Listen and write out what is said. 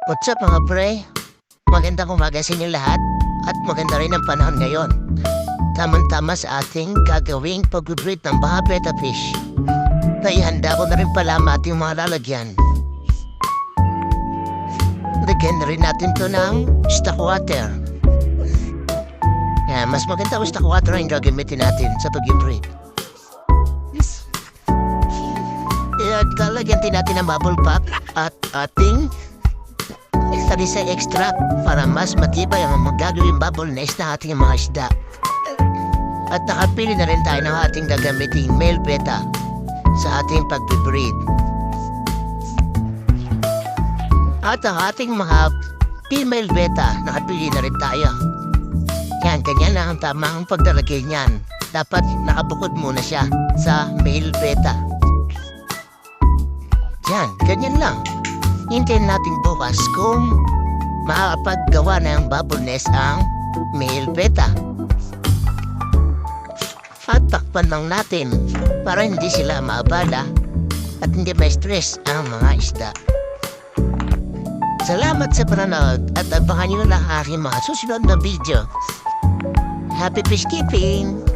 What's up mga pre? Magandang umaga sa inyo lahat at maganda rin ang panahon ngayon. Tamang-tama sa ating gagawing pag-breed ng mga betta fish. Naihanda ko na rin pala ang ating mga lalagyan. Lagyan na rin natin to ng stock water. Mas maganda ang stock water ang gagamitin natin sa pag-breed. Lalagyan din natin ng bubble pop at ating sa extract para mas matibay ang magagawing bubble nest na ating mga isda. At nakapili na rin tayo ng ating gagamiting male betta sa ating pag-breed. At ang ating mga female betta, nakapili na rin tayo. Yan, ganyan na ang tamang pagdalagay niyan. Dapat nakabukod muna siya sa male betta. Yan, ganyan lang. Hintayin natin bukas kung makakapaggawa ng bubble nest ang male betta. At takpan lang natin para hindi sila maabala at hindi ma-stress ang mga isda. Salamat sa panonood at abangan nyo lang aking mga susunod na video. Happy fish keeping!